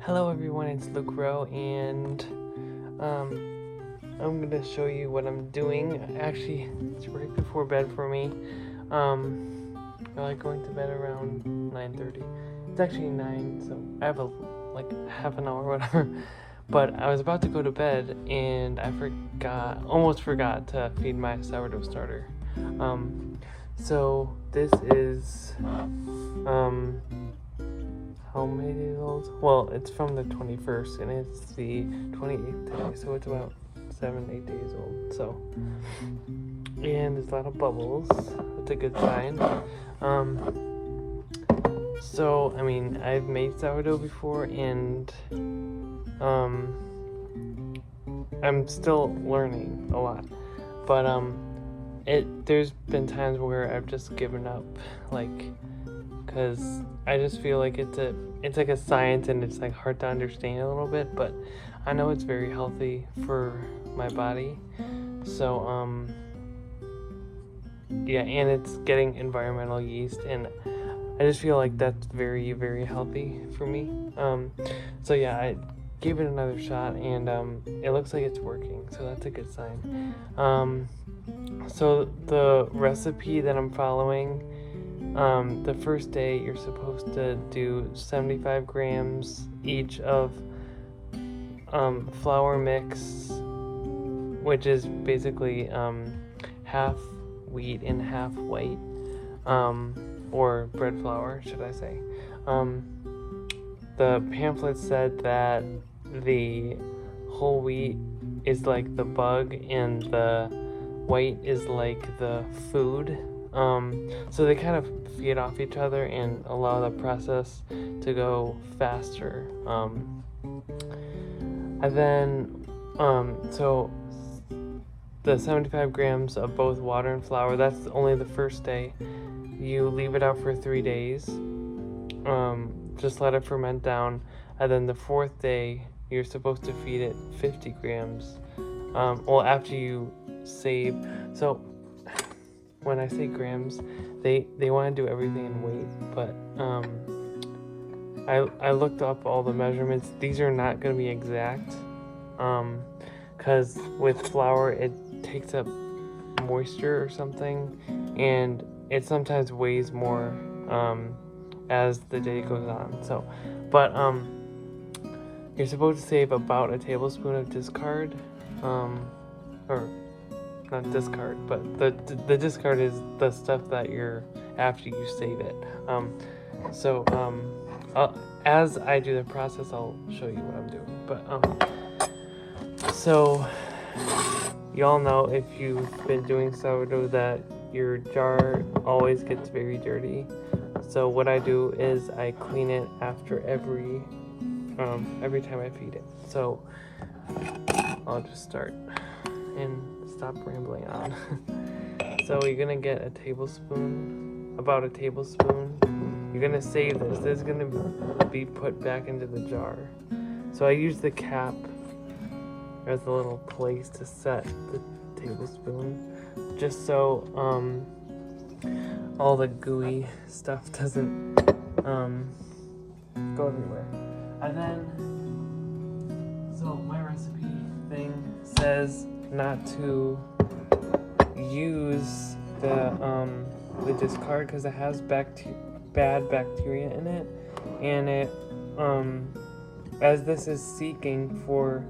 Hello everyone, it's Luke Rowe, and I'm gonna show you what I'm doing. Actually, it's right before bed for me. I like going to bed around 9:30. It's actually 9, so I have like half an hour or whatever. But I was about to go to bed, and I almost forgot to feed my sourdough starter. So this is how many days old? Well, it's from the 21st, and it's the 28th today, so it's about 7-8 days old. So, and there's a lot of bubbles. That's a good sign. So I mean, I've made sourdough before, and I'm still learning a lot. But there's been times where I've just given up, because I just feel like it's like a science, and it's like hard to understand a little bit, but I know it's very healthy for my body. So yeah, and it's getting environmental yeast, and I just feel like that's very, very healthy for me. So yeah, I gave it another shot, and it looks like it's working, so that's a good sign. So the recipe that I'm following, the first day you're supposed to do 75 grams each of flour mix, which is basically half wheat and half white, or bread flour, should I say. The pamphlet said that the whole wheat is like the bug, and the white is like the food. So they kind of feed off each other and allow the process to go faster. And then, so the 75 grams of both water and flour, that's only the first day. You leave it out for 3 days. Just let it ferment down. And then the fourth day, you're supposed to feed it 50 grams. After you save. So when I say grams, they want to do everything in weight, but I looked up all the measurements. These are not going to be exact, because with flour it takes up moisture or something, and it sometimes weighs more as the day goes on. So, but you're supposed to save about a tablespoon of discard, or not discard, but the discard is the stuff that you're after you save it. As I do the process, I'll show you what I'm doing. But so y'all know, if you've been doing sourdough, that your jar always gets very dirty. So what I do is I clean it after every time I feed it. So I'll just start and stop rambling on. So you're gonna get about a tablespoon. You're gonna save this. This is gonna be put back into the jar. So I use the cap as a little place to set the tablespoon, just so all the gooey stuff doesn't go everywhere. And then, so my recipe thing says not to use the discard, because it has bad bacteria in it, and it as this is seeking for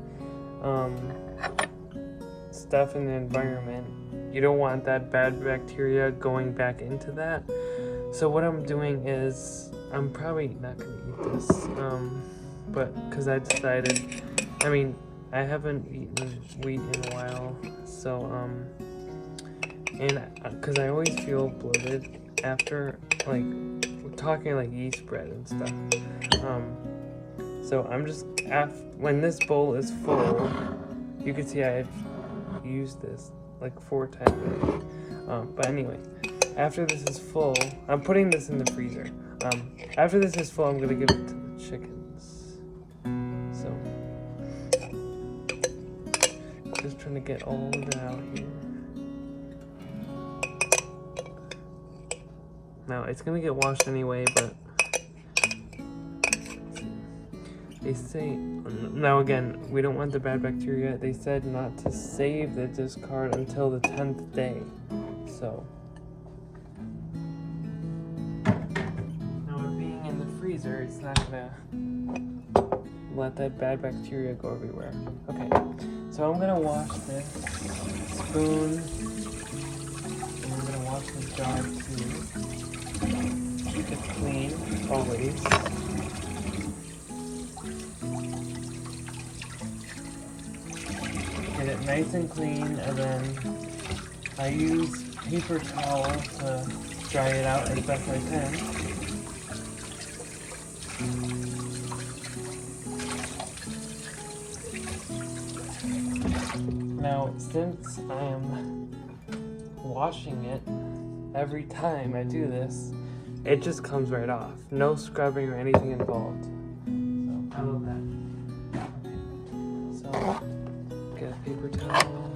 stuff in the environment, you don't want that bad bacteria going back into that. So what I'm doing is, I'm probably not gonna eat this, but because I decided, I haven't eaten wheat in a while, so and because I always feel bloated after, like, we're talking like yeast bread and stuff. So I'm just, when this bowl is full, you can see I've used this like 4 times. But anyway, after this is full, I'm putting this in the freezer. After this is full, I'm gonna give it to the chickens. So just trying to get all of it out here. Now it's gonna get washed anyway, but They say, now again, we don't want the bad bacteria. They said not to save the discard until the 10th day. So, now it being in the freezer, it's not gonna let that bad bacteria go everywhere. Okay, so I'm gonna wash this spoon, and I'm gonna wash the jar too. Keep it clean, always. Get it nice and clean, and then I use paper towel to dry it out as best I can. Now, since I am washing it every time I do this, it just comes right off. No scrubbing or anything involved. So, I love that. So, get a paper towel.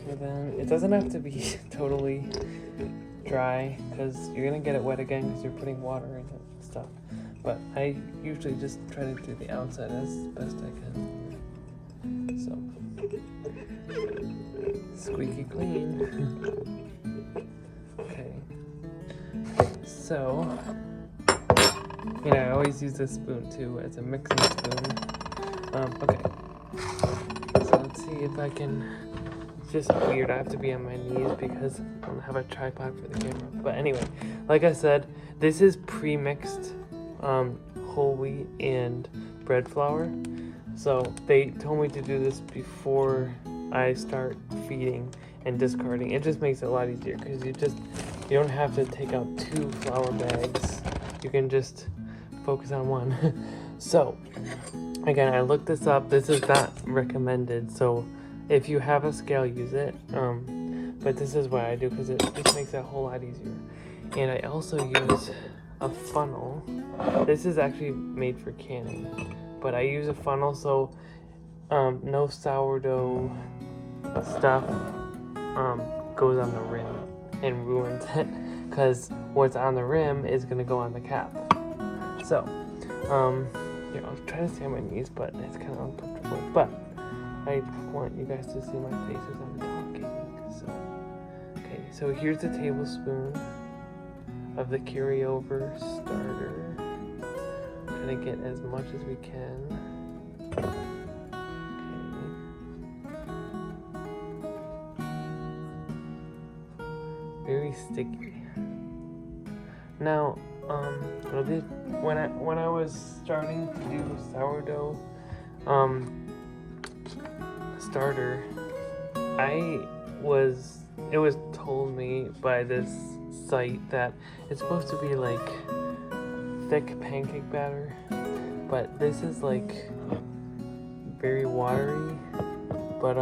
And then, it doesn't have to be totally dry, because you're gonna get it wet again because you're putting water in it and stuff. But I usually just try to do the outside as best I can. So, squeaky clean. Okay. So, you know, I always use this spoon too as a mixing spoon. Okay. So let's see if I can. It's just weird. I have to be on my knees because I don't have a tripod for the camera. But anyway, like I said, this is pre-mixed whole wheat and bread flour. So they told me to do this before I start feeding and discarding. It just makes it a lot easier because you don't have to take out 2 flour bags. You can just focus on one. So again, I looked this up. This is not recommended. So if you have a scale, use it. But this is what I do because it just makes it a whole lot easier. And I also use a funnel. This is actually made for canning, but I use a funnel so no sourdough stuff goes on the rim and ruins it, because what's on the rim is going to go on the cap. So yeah, I was trying to stay on my knees, but it's kind of uncomfortable, but I want you guys to see my face as I'm talking. So okay, so here's a tablespoon of the carryover starter. Trying to get as much as we can. Okay. Very sticky. Now, when I was starting to do sourdough starter, it was told me by this site that it's supposed to be like thick pancake batter, but this is like very watery. But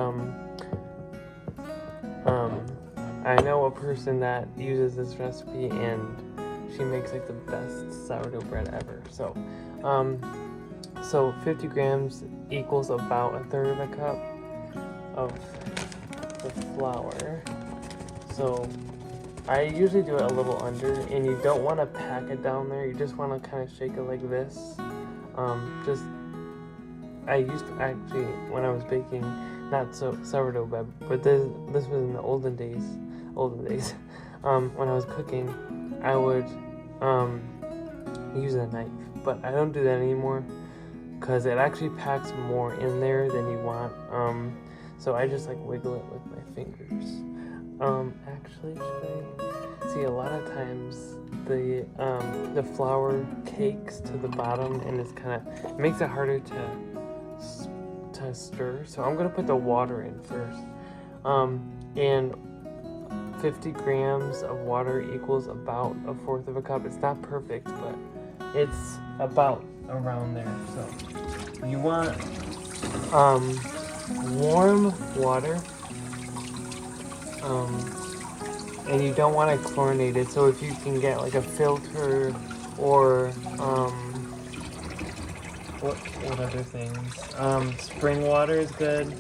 I know a person that uses this recipe and she makes like the best sourdough bread ever. So 50 grams equals about 1/3 of a cup of the flour. So I usually do it a little under, and you don't want to pack it down there. You just want to kind of shake it like this. I used to actually, when I was baking, not so sourdough bread, but this was in the olden days. When I was cooking, I would use a knife, but I don't do that anymore because it actually packs more in there than you want. So I just like wiggle it with my fingers. Actually, should I see? A lot of times the flour cakes to the bottom, and it makes it harder to stir. So I'm gonna put the water in first. And 50 grams of water equals about 1/4 of a cup. It's not perfect, but it's about around there. So you want warm water. And you don't want it chlorinated, so if you can get like a filter or what other things? Spring water is good.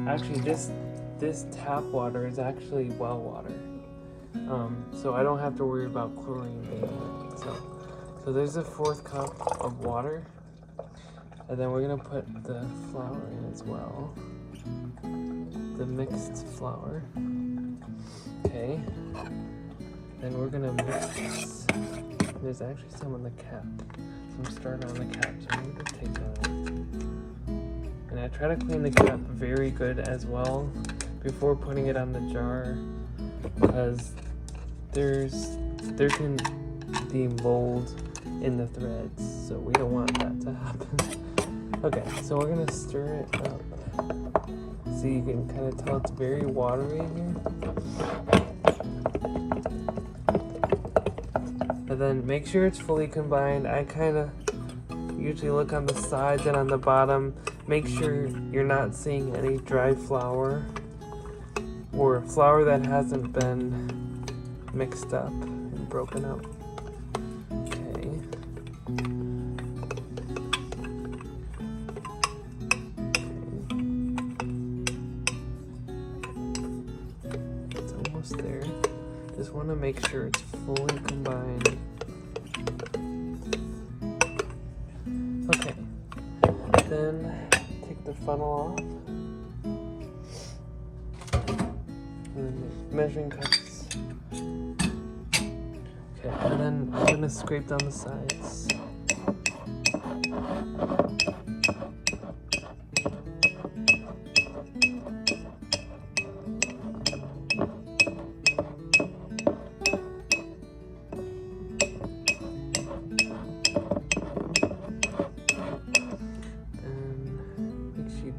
Actually, this tap water is actually well water. so I don't have to worry about chlorine being in it. So there's a 4th cup of water, and then we're gonna put the flour in as well, the mixed flour. Okay, then we're gonna mix this. There's actually some on the cap, some starter on the cap, so I'm gonna take that out. And I try to clean the cap very good as well before putting it on the jar, because there can be mold in the threads, so we don't want that to happen. Okay, so we're gonna stir it up. See, you can kind of tell it's very watery here. And then make sure it's fully combined. I kind of usually look on the sides and on the bottom. Make sure you're not seeing any dry flour or flour that hasn't been mixed up and broken up. Okay. It's almost there. Just want to make sure it's fully combined. Okay. Then take the funnel off. And then measuring cups. Okay, and then I'm gonna scrape down the sides.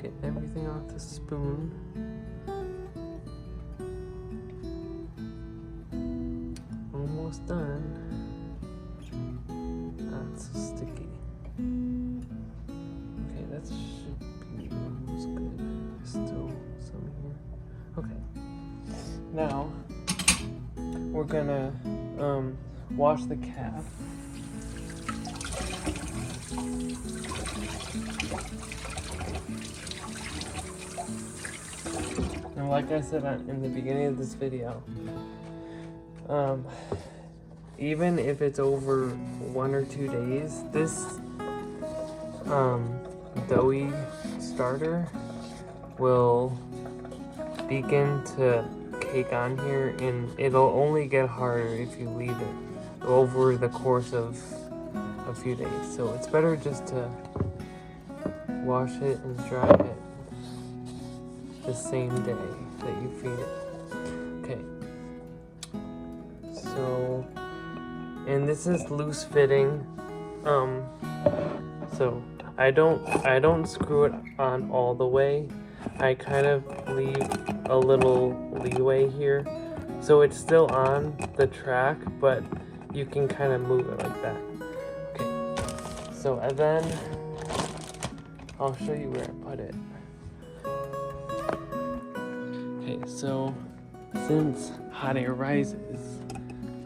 Get everything off the spoon. Almost done. That's so sticky. Okay, that should be almost good. There's still some here. Okay. Now we're gonna wash the cap. And like I said in the beginning of this video, even if it's over 1 or 2 days, this doughy starter will begin to cake on here, and it'll only get harder if you leave it over the course of a few days. So it's better just to wash it and dry it the same day that you feed it. Okay. So, and this is loose fitting. So I don't screw it on all the way. I kind of leave a little leeway here. So it's still on the track, but you can kind of move it like that. Okay. So, and then I'll show you where I put it. Okay, so since hot air rises,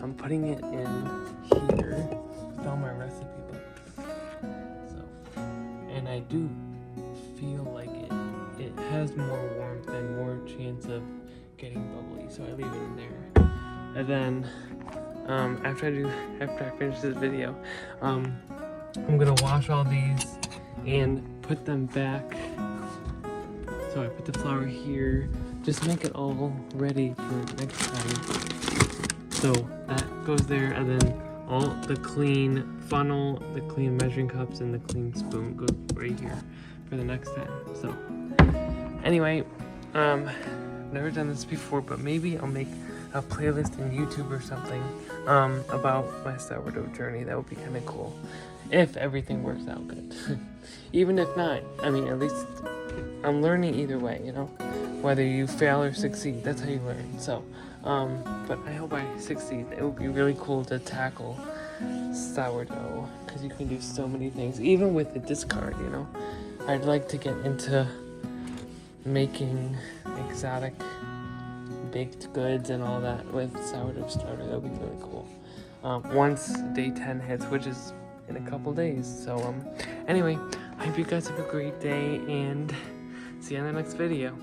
I'm putting it in here with all my recipe books. So, and I do feel like it has more warmth and more chance of getting bubbly, so I leave it in there. And then after I finish this video, I'm gonna wash all these and put them back. So I put the flour here. Just make it all ready for next time. So that goes there, and then all the clean funnel, the clean measuring cups, and the clean spoon goes right here for the next time. So anyway, never done this before, but maybe I'll make a playlist in YouTube or something about my sourdough journey. That would be kind of cool if everything works out good. Even if not, I mean, at least I'm learning either way, you know? Whether you fail or succeed, that's how you learn. So, but I hope I succeed. It would be really cool to tackle sourdough, because you can do so many things, even with the discard, you know? I'd like to get into making exotic baked goods and all that with sourdough starter. That would be really cool. Once day 10 hits, which is in a couple days. So, anyway, I hope you guys have a great day, and see you in the next video.